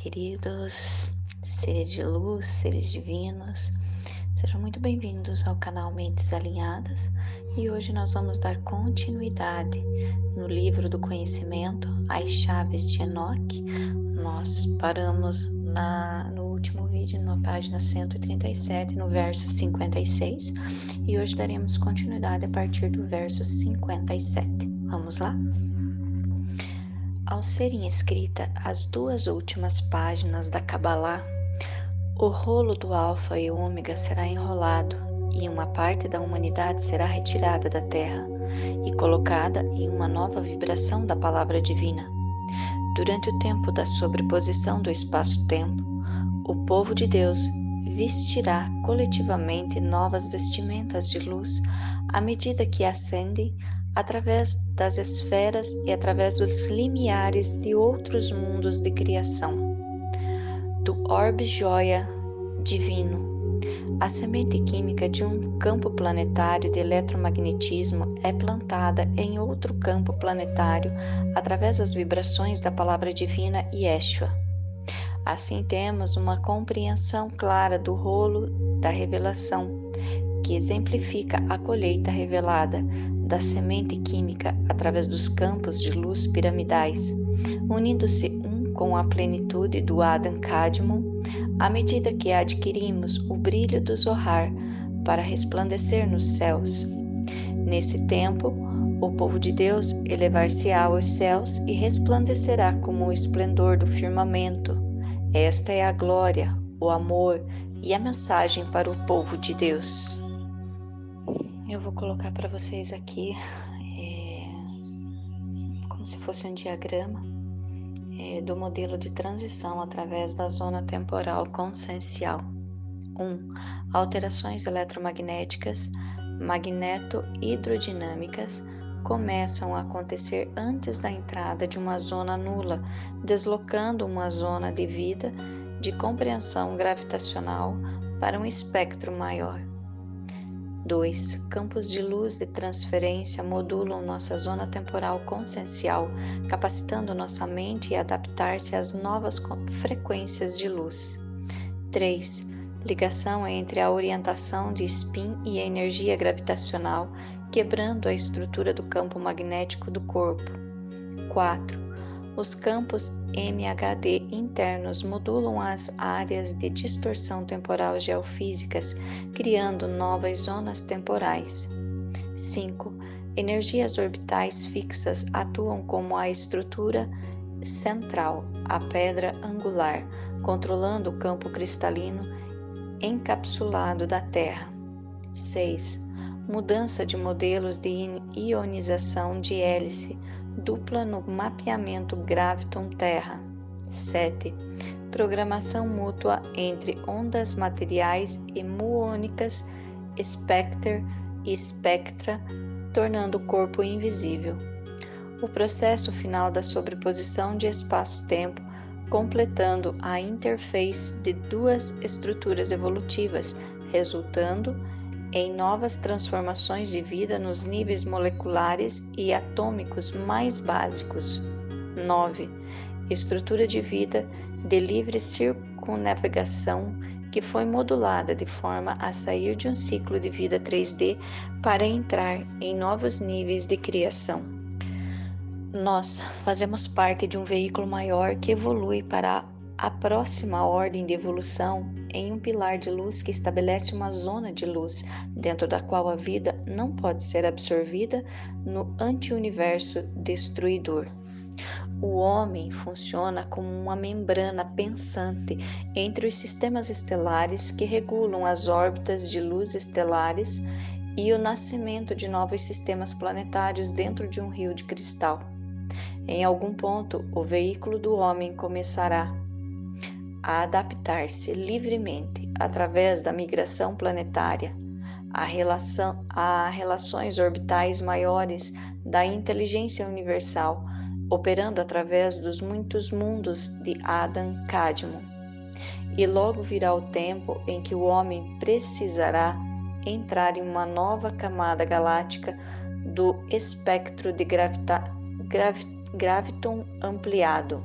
queridos seres de luz, seres divinos. Sejam muito bem-vindos ao canal Mentes Alinhadas e hoje nós vamos dar continuidade no livro do conhecimento, As Chaves de Enoque. Nós paramos no último vídeo, na página 137, no verso 56, e hoje daremos continuidade a partir do verso 57. Vamos lá? Ao serem escritas as duas últimas páginas da Cabalá, o rolo do Alfa e Ômega será enrolado e uma parte da humanidade será retirada da Terra e colocada em uma nova vibração da Palavra Divina. Durante o tempo da sobreposição do espaço-tempo, o povo de Deus vestirá coletivamente novas vestimentas de luz à medida que ascendem através das esferas e através dos limiares de outros mundos de criação. Do orbe joia divino, a semente química de um campo planetário de eletromagnetismo é plantada em outro campo planetário através das vibrações da palavra divina Yeshua. Assim temos uma compreensão clara do rolo da revelação, que exemplifica a colheita revelada da semente química através dos campos de luz piramidais, unindo-se um com a plenitude do Adam Kadmon, à medida que adquirimos o brilho do Zohar para resplandecer nos céus. Nesse tempo, o povo de Deus elevar-se-á aos céus e resplandecerá como o esplendor do firmamento. Esta é a glória, o amor e a mensagem para o povo de Deus. Eu vou colocar para vocês aqui como se fosse um diagrama do modelo de transição através da zona temporal consciencial. 1. Alterações eletromagnéticas, magneto-hidrodinâmicas começam a acontecer antes da entrada de uma zona nula, deslocando uma zona de vida de compreensão gravitacional para um espectro maior. 2. Campos de luz de transferência modulam nossa zona temporal consciencial, capacitando nossa mente a adaptar-se às novas frequências de luz. 3. Ligação entre a orientação de spin e a energia gravitacional, quebrando a estrutura do campo magnético do corpo. 4. Os campos MHD internos modulam as áreas de distorção temporal geofísicas, criando novas zonas temporais. 5. Energias orbitais fixas atuam como a estrutura central, a pedra angular, controlando o campo cristalino encapsulado da Terra. 6. Mudança de modelos de ionização de hélice dupla no mapeamento Graviton-Terra. 7. Programação mútua entre ondas materiais e muônicas, Spectre e Spectra, tornando o corpo invisível. O processo final da sobreposição de espaço-tempo, completando a interface de duas estruturas evolutivas, resultando em novas transformações de vida nos níveis moleculares e atômicos mais básicos. 9. Estrutura de vida de livre circunnavegação que foi modulada de forma a sair de um ciclo de vida 3D para entrar em novos níveis de criação. Nós fazemos parte de um veículo maior que evolui para a próxima ordem de evolução em um pilar de luz que estabelece uma zona de luz dentro da qual a vida não pode ser absorvida no anti-universo destruidor. O homem funciona como uma membrana pensante entre os sistemas estelares que regulam as órbitas de luz estelares e o nascimento de novos sistemas planetários dentro de um rio de cristal. Em algum ponto, o veículo do homem começará a adaptar-se livremente através da migração planetária, a relações orbitais maiores da inteligência universal, operando através dos muitos mundos de Adam Kadmon. E logo virá o tempo em que o homem precisará entrar em uma nova camada galáctica do espectro de Graviton ampliado,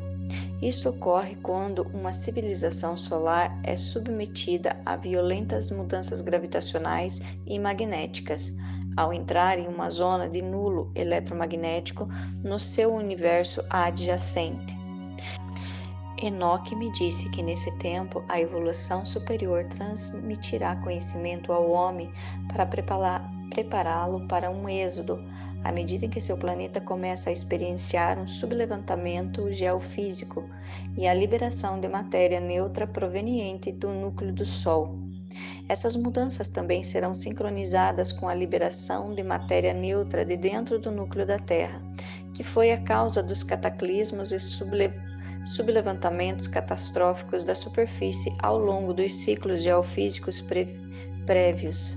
Isso ocorre quando uma civilização solar é submetida a violentas mudanças gravitacionais e magnéticas, ao entrar em uma zona de nulo eletromagnético no seu universo adjacente. Enoque me disse que nesse tempo a evolução superior transmitirá conhecimento ao homem para prepará-lo para um êxodo, à medida em que seu planeta começa a experienciar um sublevantamento geofísico e a liberação de matéria neutra proveniente do núcleo do Sol. Essas mudanças também serão sincronizadas com a liberação de matéria neutra de dentro do núcleo da Terra, que foi a causa dos cataclismos e sublevantamentos catastróficos da superfície ao longo dos ciclos geofísicos prévios.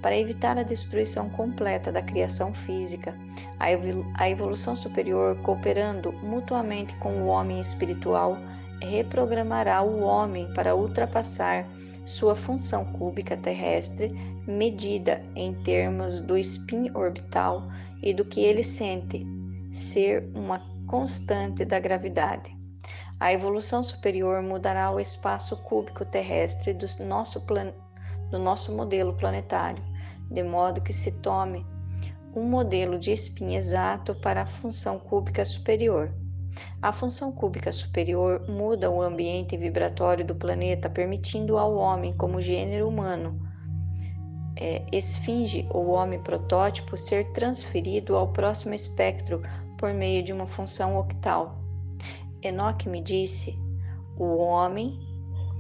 Para evitar a destruição completa da criação física, a evolução superior, cooperando mutuamente com o homem espiritual, reprogramará o homem para ultrapassar sua função cúbica terrestre, medida em termos do spin orbital e do que ele sente ser uma constante da gravidade. A evolução superior mudará o espaço cúbico terrestre do nosso modelo planetário, de modo que se tome um modelo de spin exato para a função cúbica superior. A função cúbica superior muda o ambiente vibratório do planeta, permitindo ao homem, como gênero humano, esfinge ou homem protótipo, ser transferido ao próximo espectro por meio de uma função octal. Enoque me disse: o homem,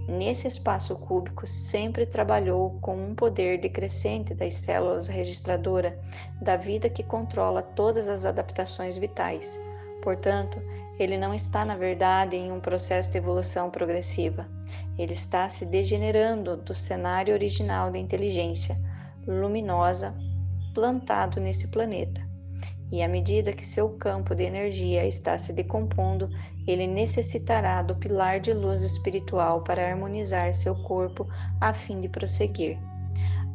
nesse espaço cúbico, sempre trabalhou com um poder decrescente das células registradoras da vida que controla todas as adaptações vitais. Portanto, ele não está, na verdade, em um processo de evolução progressiva. Ele está se degenerando do cenário original da inteligência luminosa plantado nesse planeta. E à medida que seu campo de energia está se decompondo, ele necessitará do pilar de luz espiritual para harmonizar seu corpo a fim de prosseguir.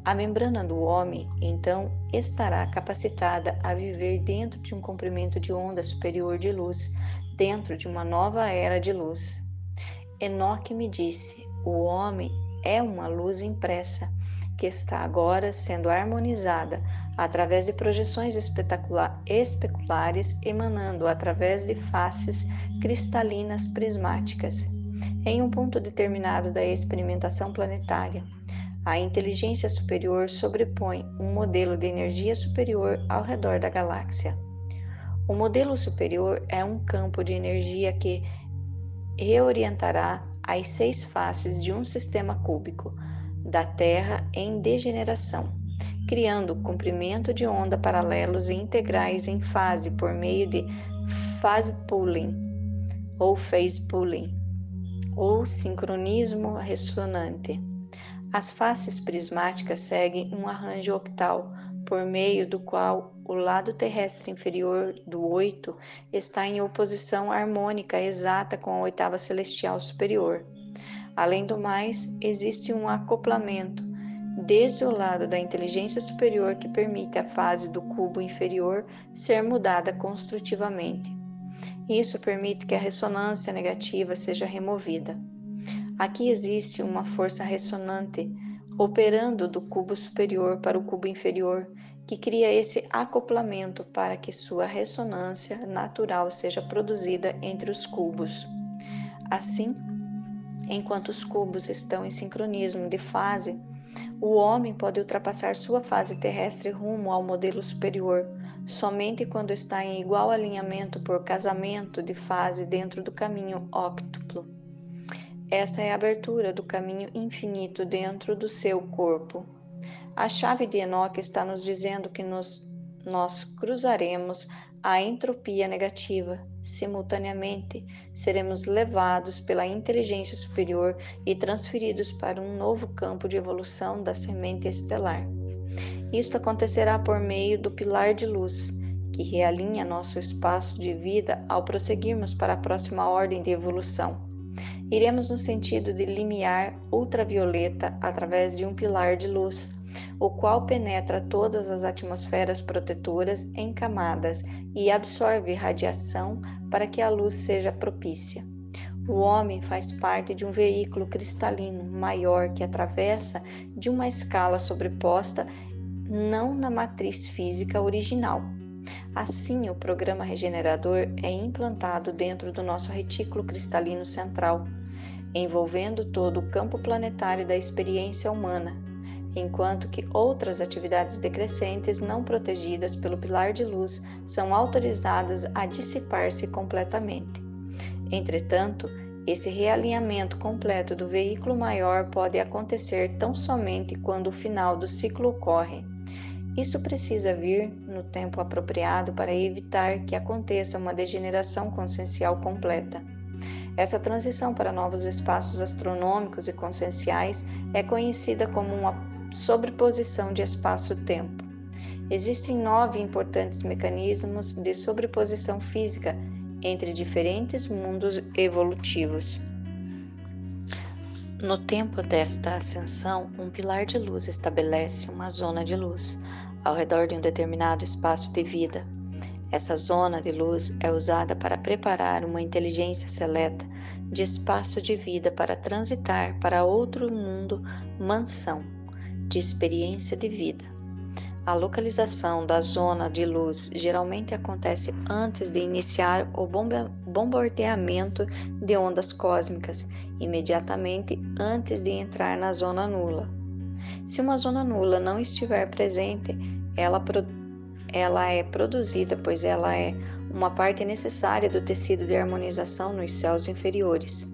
A membrana do homem, então, estará capacitada a viver dentro de um comprimento de onda superior de luz, dentro de uma nova era de luz. Enoque me disse: o homem é uma luz impressa, que está agora sendo harmonizada através de projeções especulares emanando através de faces cristalinas prismáticas. Em um ponto determinado da experimentação planetária, a inteligência superior sobrepõe um modelo de energia superior ao redor da galáxia. O modelo superior é um campo de energia que reorientará as 6 faces de um sistema cúbico da Terra em degeneração, criando comprimento de onda paralelos e integrais em fase por meio de phase pooling ou phase pooling ou sincronismo ressonante. As faces prismáticas seguem um arranjo octal, por meio do qual o lado terrestre inferior do 8 está em oposição harmônica exata com a oitava celestial superior. Além do mais, existe um acoplamento desde o lado da inteligência superior que permite à fase do cubo inferior ser mudada construtivamente. Isso permite que a ressonância negativa seja removida. Aqui existe uma força ressonante operando do cubo superior para o cubo inferior, que cria esse acoplamento para que sua ressonância natural seja produzida entre os cubos. Assim, enquanto os cubos estão em sincronismo de fase, o homem pode ultrapassar sua fase terrestre rumo ao modelo superior, somente quando está em igual alinhamento por casamento de fase dentro do caminho óctuplo. Essa é a abertura do caminho infinito dentro do seu corpo. A chave de Enoque está nos dizendo que nós cruzaremos a entropia negativa. Simultaneamente, seremos levados pela inteligência superior e transferidos para um novo campo de evolução da semente estelar. Isto acontecerá por meio do pilar de luz, que realinha nosso espaço de vida ao prosseguirmos para a próxima ordem de evolução. Iremos no sentido de limiar ultravioleta através de um pilar de luz, o qual penetra todas as atmosferas protetoras em camadas e absorve radiação para que a luz seja propícia. O homem faz parte de um veículo cristalino maior que atravessa de uma escala sobreposta, não na matriz física original. Assim, o programa regenerador é implantado dentro do nosso retículo cristalino central, envolvendo todo o campo planetário da experiência humana, enquanto que outras atividades decrescentes não protegidas pelo pilar de luz são autorizadas a dissipar-se completamente. Entretanto, esse realinhamento completo do veículo maior pode acontecer tão somente quando o final do ciclo ocorre. Isso precisa vir no tempo apropriado para evitar que aconteça uma degeneração consciencial completa. Essa transição para novos espaços astronômicos e conscienciais é conhecida como uma sobreposição de espaço-tempo. Existem 9 importantes mecanismos de sobreposição física entre diferentes mundos evolutivos. No tempo desta ascensão, um pilar de luz estabelece uma zona de luz ao redor de um determinado espaço de vida. Essa zona de luz é usada para preparar uma inteligência seleta de espaço de vida para transitar para outro mundo, mansão, de experiência de vida. A localização da zona de luz geralmente acontece antes de iniciar o bombardeamento de ondas cósmicas, imediatamente antes de entrar na zona nula. Se uma zona nula não estiver presente, ela é produzida, pois ela é uma parte necessária do tecido de harmonização nos céus inferiores.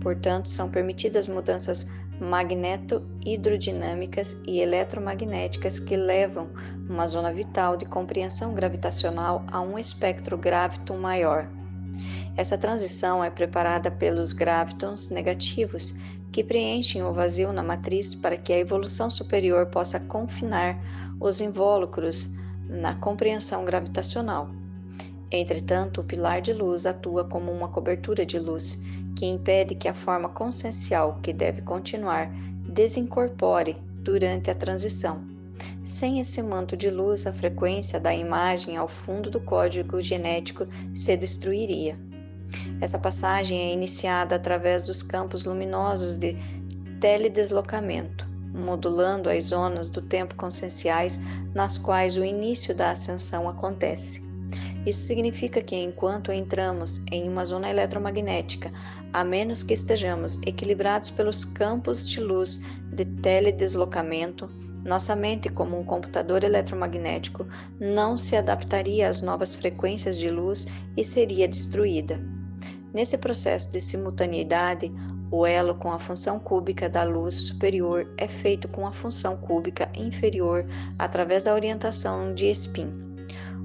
Portanto, são permitidas mudanças magneto-hidrodinâmicas e eletromagnéticas que levam uma zona vital de compreensão gravitacional a um espectro graviton maior. Essa transição é preparada pelos gravitons negativos, que preenchem o vazio na matriz para que a evolução superior possa confinar os invólucros na compreensão gravitacional. Entretanto, o pilar de luz atua como uma cobertura de luz, que impede que a forma consciencial, que deve continuar, desincorpore durante a transição. Sem esse manto de luz, a frequência da imagem ao fundo do código genético se destruiria. Essa passagem é iniciada através dos campos luminosos de teledeslocamento, modulando as zonas do tempo conscienciais nas quais o início da ascensão acontece. Isso significa que enquanto entramos em uma zona eletromagnética, a menos que estejamos equilibrados pelos campos de luz de teledeslocamento, nossa mente, como um computador eletromagnético, não se adaptaria às novas frequências de luz e seria destruída. Nesse processo de simultaneidade, o elo com a função cúbica da luz superior é feito com a função cúbica inferior através da orientação de spin.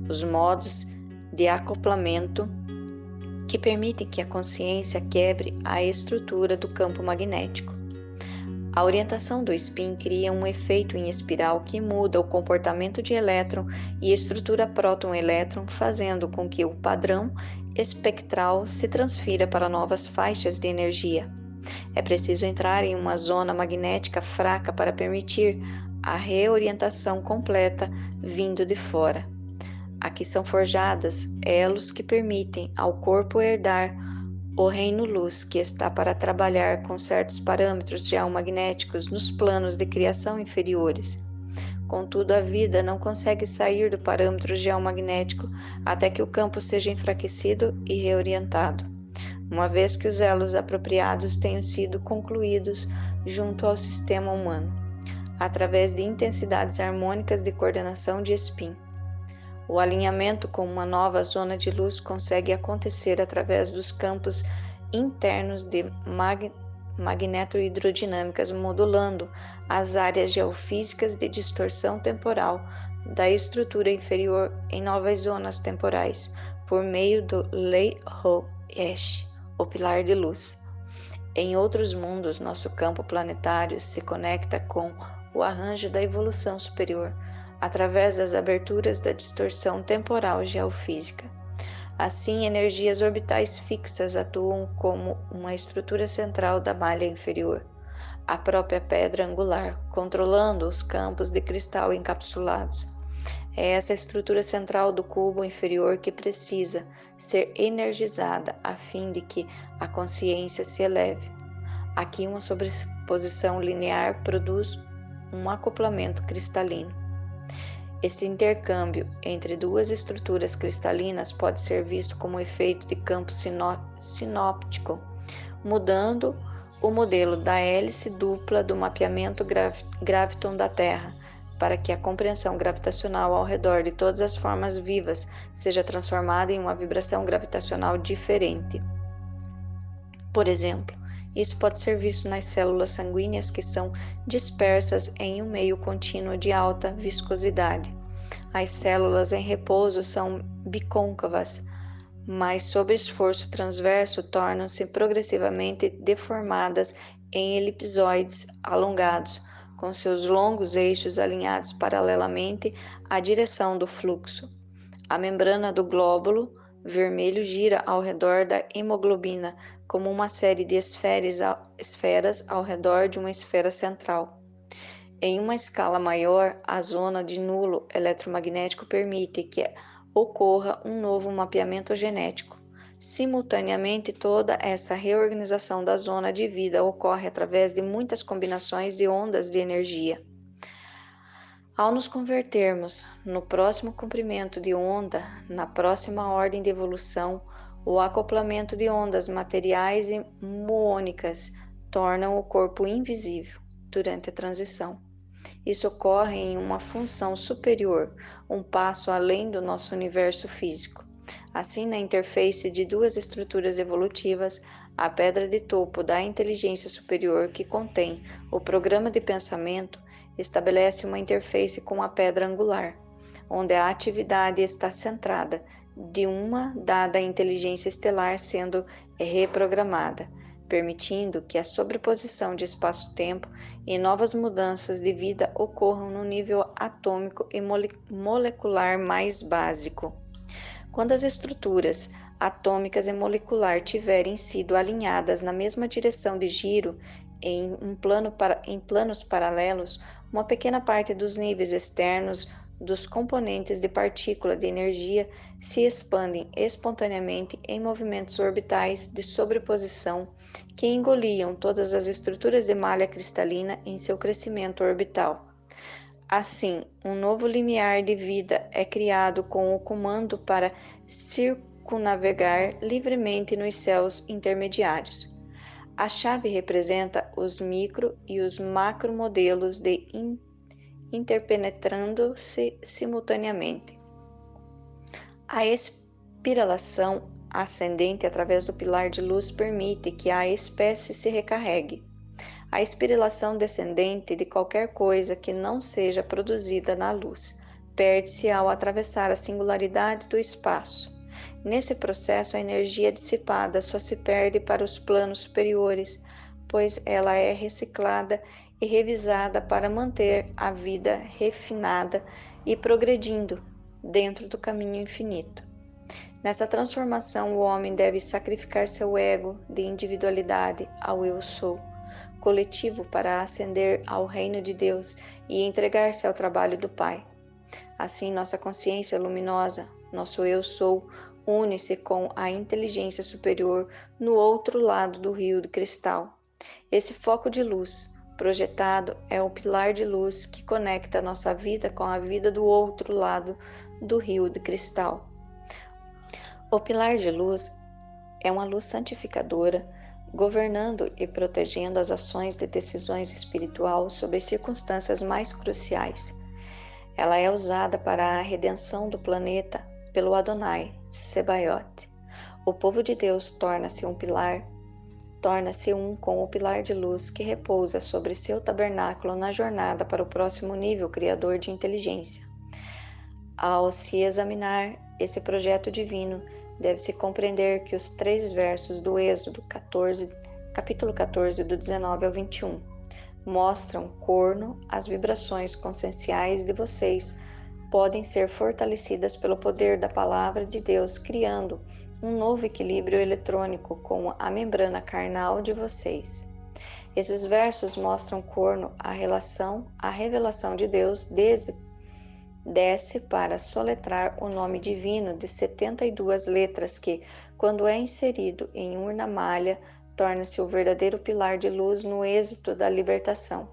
Os modos de acoplamento que permitem que a consciência quebre a estrutura do campo magnético. A orientação do spin cria um efeito em espiral que muda o comportamento de elétron e estrutura próton-elétron, fazendo com que o padrão espectral se transfira para novas faixas de energia. É preciso entrar em uma zona magnética fraca para permitir a reorientação completa vindo de fora. Aqui são forjadas elos que permitem ao corpo herdar o reino luz, que está para trabalhar com certos parâmetros geomagnéticos nos planos de criação inferiores. Contudo, a vida não consegue sair do parâmetro geomagnético até que o campo seja enfraquecido e reorientado, uma vez que os elos apropriados tenham sido concluídos junto ao sistema humano, através de intensidades harmônicas de coordenação de spin. O alinhamento com uma nova zona de luz consegue acontecer através dos campos internos de magnetohidrodinâmicas, modulando as áreas geofísicas de distorção temporal da estrutura inferior em novas zonas temporais, por meio do Lei-Ho-Esh, o pilar de luz. Em outros mundos, nosso campo planetário se conecta com o arranjo da evolução superior, através das aberturas da distorção temporal geofísica. Assim, energias orbitais fixas atuam como uma estrutura central da malha inferior, a própria pedra angular, controlando os campos de cristal encapsulados. É essa estrutura central do cubo inferior que precisa ser energizada a fim de que a consciência se eleve. Aqui, uma sobreposição linear produz um acoplamento cristalino. Esse intercâmbio entre duas estruturas cristalinas pode ser visto como efeito de campo sinóptico, mudando o modelo da hélice dupla do mapeamento graviton da Terra, para que a compreensão gravitacional ao redor de todas as formas vivas seja transformada em uma vibração gravitacional diferente. Por exemplo, isso pode ser visto nas células sanguíneas que são dispersas em um meio contínuo de alta viscosidade. As células em repouso são bicôncavas, mas sob esforço transverso tornam-se progressivamente deformadas em elipsoides alongados, com seus longos eixos alinhados paralelamente à direção do fluxo. A membrana do glóbulo vermelho gira ao redor da hemoglobina, como uma série de esferas ao redor de uma esfera central. Em uma escala maior, a zona de nulo eletromagnético permite que ocorra um novo mapeamento genético. Simultaneamente, toda essa reorganização da zona de vida ocorre através de muitas combinações de ondas de energia. Ao nos convertermos no próximo comprimento de onda, na próxima ordem de evolução, o acoplamento de ondas materiais e muônicas tornam o corpo invisível durante a transição. Isso ocorre em uma função superior, um passo além do nosso universo físico. Assim, na interface de duas estruturas evolutivas, a pedra de topo da inteligência superior, que contém o programa de pensamento, estabelece uma interface com a pedra angular, onde a atividade está centrada de uma dada inteligência estelar sendo reprogramada, permitindo que a sobreposição de espaço-tempo e novas mudanças de vida ocorram no nível atômico e molecular mais básico. Quando as estruturas atômicas e molecular tiverem sido alinhadas na mesma direção de giro em planos paralelos, uma pequena parte dos níveis externos dos componentes de partícula de energia se expandem espontaneamente em movimentos orbitais de sobreposição que engoliam todas as estruturas de malha cristalina em seu crescimento orbital. Assim, um novo limiar de vida é criado com o comando para circunnavegar livremente nos céus intermediários. A chave representa os micro e os macromodelos de interpenetrando-se simultaneamente. A espiralação ascendente através do pilar de luz permite que a espécie se recarregue. A espiralação descendente de qualquer coisa que não seja produzida na luz perde-se ao atravessar a singularidade do espaço. Nesse processo, a energia dissipada só se perde para os planos superiores, pois ela é reciclada e revisada para manter a vida refinada e progredindo dentro do caminho infinito. Nessa transformação, o homem deve sacrificar seu ego de individualidade ao eu sou coletivo para ascender ao reino de Deus e entregar-se ao trabalho do Pai. Assim, nossa consciência luminosa, nosso eu sou, une-se com a inteligência superior no outro lado do rio de cristal. Esse foco de luz projetado é o pilar de luz que conecta nossa vida com a vida do outro lado do rio de cristal. O pilar de luz é uma luz santificadora, governando e protegendo as ações de decisões espiritual sobre as circunstâncias mais cruciais. Ela é usada para a redenção do planeta pelo Adonai, Sebaiote. O povo de Deus torna-se um com o pilar de luz que repousa sobre seu tabernáculo na jornada para o próximo nível criador de inteligência. Ao se examinar esse projeto divino, deve-se compreender que os 3 versos do Êxodo 14, capítulo 14, do 19 ao 21, mostram corno as vibrações conscienciais de vocês podem ser fortalecidas pelo poder da palavra de Deus, criando um novo equilíbrio eletrônico com a membrana carnal de vocês. Esses versos mostram corno a revelação de Deus desce para soletrar o nome divino de 72 letras que, quando é inserido em urna malha, torna-se o verdadeiro pilar de luz no êxito da libertação.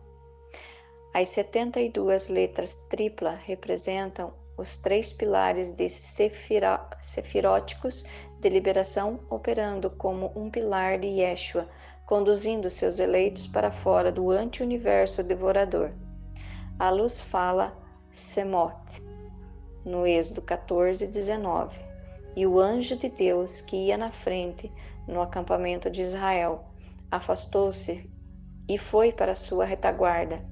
As 72 letras tripla representam os 3 pilares de sefiróticos de liberação, operando como um pilar de Yeshua, conduzindo seus eleitos para fora do anti-universo devorador. A luz fala Semot, no Êxodo 14:19, e o anjo de Deus que ia na frente no acampamento de Israel afastou-se e foi para sua retaguarda,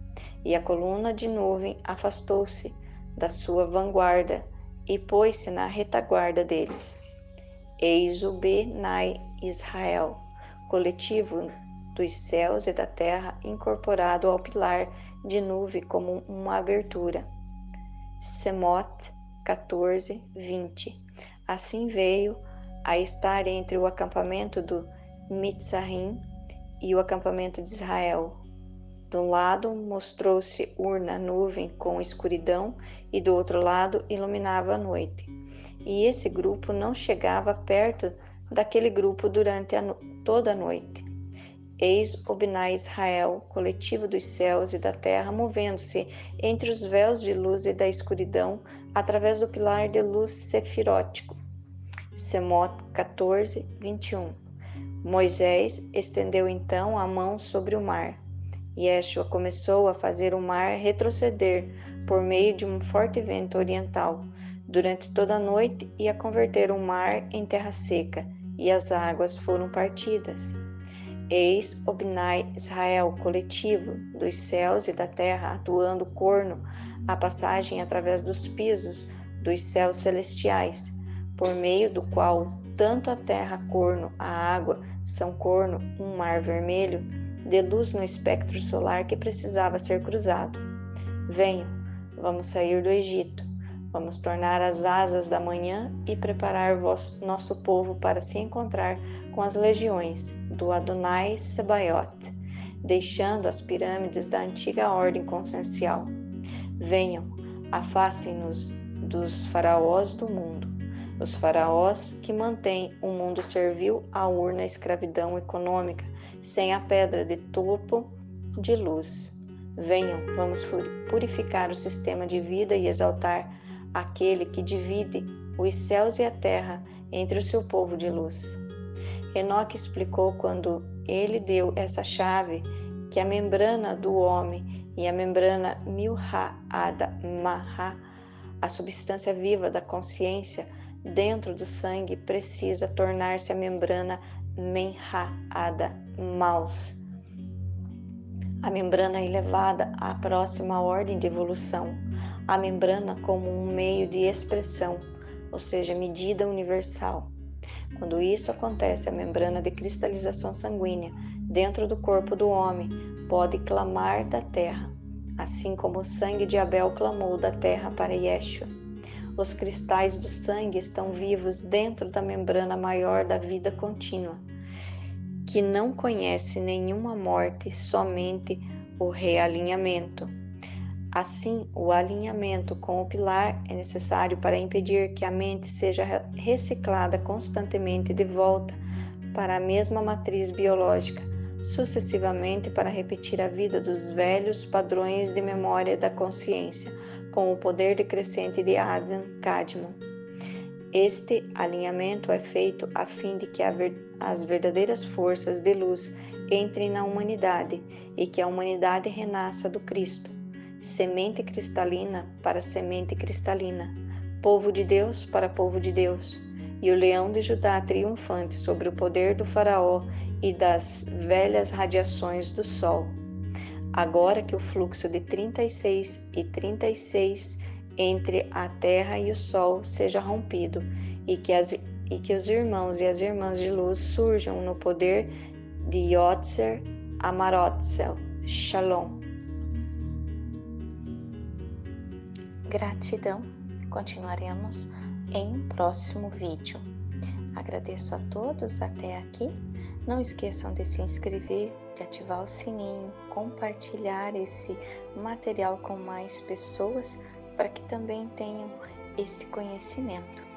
e a coluna de nuvem afastou-se da sua vanguarda e pôs-se na retaguarda deles. Eis o Benai Israel, coletivo dos céus e da terra, incorporado ao pilar de nuvem como uma abertura. Semot 14:20. Assim veio a estar entre o acampamento do Mitzrayim e o acampamento de Israel. De um lado mostrou-se urna nuvem com escuridão e do outro lado iluminava a noite. E esse grupo não chegava perto daquele grupo durante toda a noite. Eis o Benai Israel, coletivo dos céus e da terra, movendo-se entre os véus de luz e da escuridão, através do pilar de luz sefirótico. Semot 14:21. Moisés estendeu então a mão sobre o mar. Yeshua começou a fazer o mar retroceder por meio de um forte vento oriental durante toda a noite e a converter o mar em terra seca, e as águas foram partidas. Eis o Benai Israel, coletivo dos céus e da terra, atuando corno a passagem através dos pisos dos céus celestiais, por meio do qual tanto a terra corno, a água, são corno, um mar vermelho, de luz no espectro solar que precisava ser cruzado. Venham, vamos sair do Egito, vamos tornar as asas da manhã e preparar nosso povo para se encontrar com as legiões do Adonai Sebaot, deixando as pirâmides da antiga ordem consciencial. Venham, afastem-nos dos faraós do mundo, os faraós que mantêm o mundo servil à urna escravidão econômica, sem a pedra de topo de luz. Venham, vamos purificar o sistema de vida e exaltar aquele que divide os céus e a terra entre o seu povo de luz. Enoque explicou quando ele deu essa chave que a membrana do homem e a membrana Milha-Ada Maha, a substância viva da consciência dentro do sangue, precisa tornar-se a membrana Menha-Ada Maus, a membrana elevada à próxima ordem de evolução, a membrana como um meio de expressão, ou seja, medida universal. Quando isso acontece, a membrana de cristalização sanguínea dentro do corpo do homem pode clamar da terra, assim como o sangue de Abel clamou da terra para Yeshua. Os cristais do sangue estão vivos dentro da membrana maior da vida contínua, que não conhece nenhuma morte, somente o realinhamento. Assim, o alinhamento com o pilar é necessário para impedir que a mente seja reciclada constantemente de volta para a mesma matriz biológica, sucessivamente para repetir a vida dos velhos padrões de memória da consciência, com o poder decrescente de Adam Kadmon. Este alinhamento é feito a fim de que as verdadeiras forças de luz entrem na humanidade e que a humanidade renasça do Cristo. Semente cristalina para semente cristalina, povo de Deus para povo de Deus, e o leão de Judá triunfante sobre o poder do faraó e das velhas radiações do sol. Agora que o fluxo de 36 e 36 entre a terra e o sol seja rompido, e que os irmãos e as irmãs de luz surjam no poder de Yotzer Amarotzel. Shalom. Gratidão. Continuaremos em um próximo vídeo. Agradeço a todos até aqui. Não esqueçam de se inscrever, de ativar o sininho, compartilhar esse material com mais pessoas para que também tenham esse conhecimento.